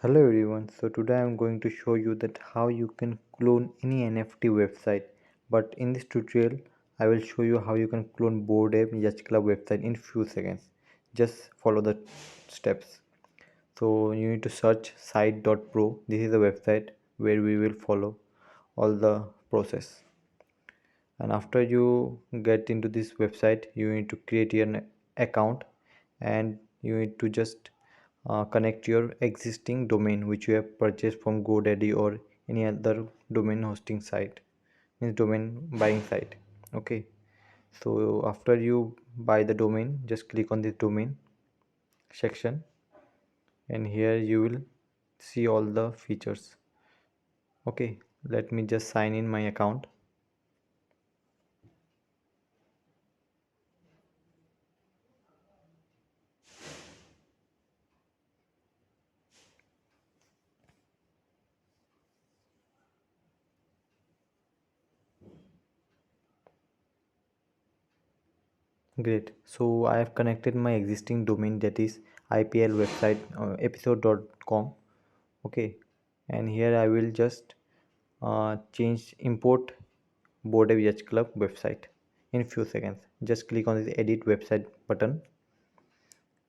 Hello everyone, so today I'm going to show you that how you can clone any NFT website, but in this tutorial I will show you how you can clone Bored Ape Yacht Club website in few seconds. Just follow the steps. So you need to search site.pro. This is the website where we will follow all the process. And after you get into this website, you need to create an account, and you need to just connect your existing domain which you have purchased from GoDaddy or any other domain hosting site, means domain buying site. Okay, so after you buy the domain, just click on this domain section, and here you will see all the features. Okay, let me just sign in my account. Great. So I have connected my existing domain, that is IPL website episode.com. Okay. And here I will just change import Board Yacht Club website in few seconds. Just click on this edit website button.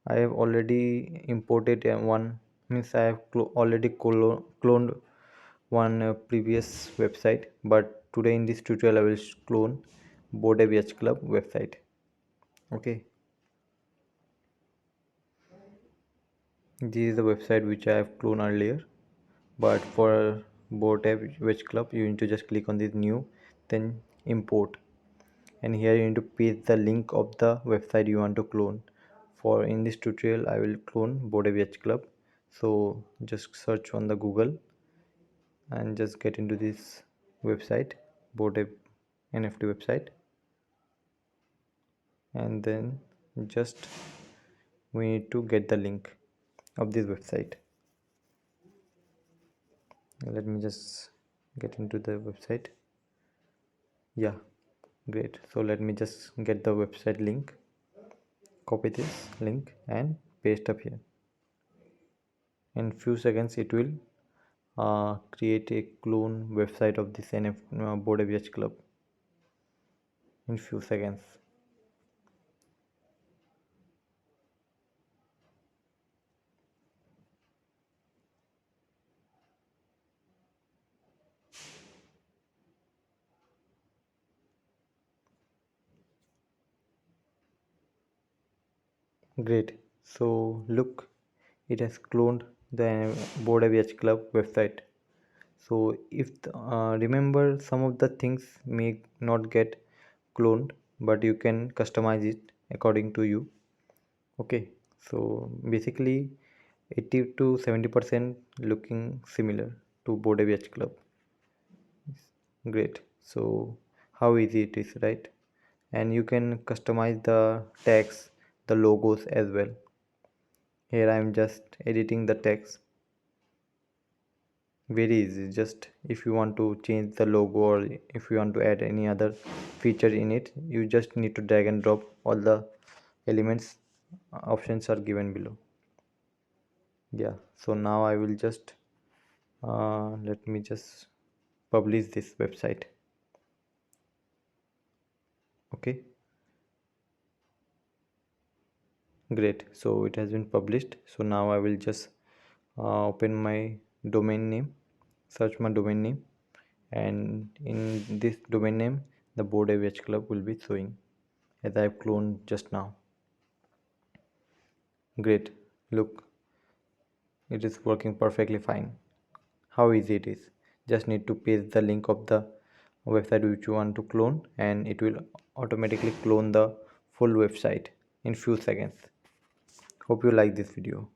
I have already imported one, means I have already cloned one previous website, but today in this tutorial I will clone Board Yacht Club website. Okay. This is the website which I have cloned earlier, but for Boat App Wedge Club you need to just click on this new, then import, and here you need to paste the link of the website you want to clone. For in this tutorial I will clone Boat App Wedge Club, so just search on the Google and just get into this website, Boat App NFT website, and then just we need to get the link of this website. Let me just get into the website. Yeah, great. So let me just get the website link, copy this link and paste up here. In few seconds it will create a clone website of this Board AVH club in few seconds. Great. So look, it has cloned the Board AVH club website. So if remember, some of the things may not get cloned, but you can customize it according to you. Okay, so basically 80 to 70% looking similar to Board AVH club. Great. So how easy it is, right? And you can customize the text, the logos as well. Here I am just editing the text. Very easy. Just if you want to change the logo or if you want to add any other feature in it, you just need to drag and drop all the elements. Options are given below. Yeah, so now I will just let me just publish this website. Okay, great. So it has been published. So now I will just open my domain name, search my domain name, and in this domain name the Board AVH club will be showing as I have cloned just now. Great, look, it is working perfectly fine. How easy it is. Just need to paste the link of the website which you want to clone, and it will automatically clone the full website in few seconds. Hope you like this video.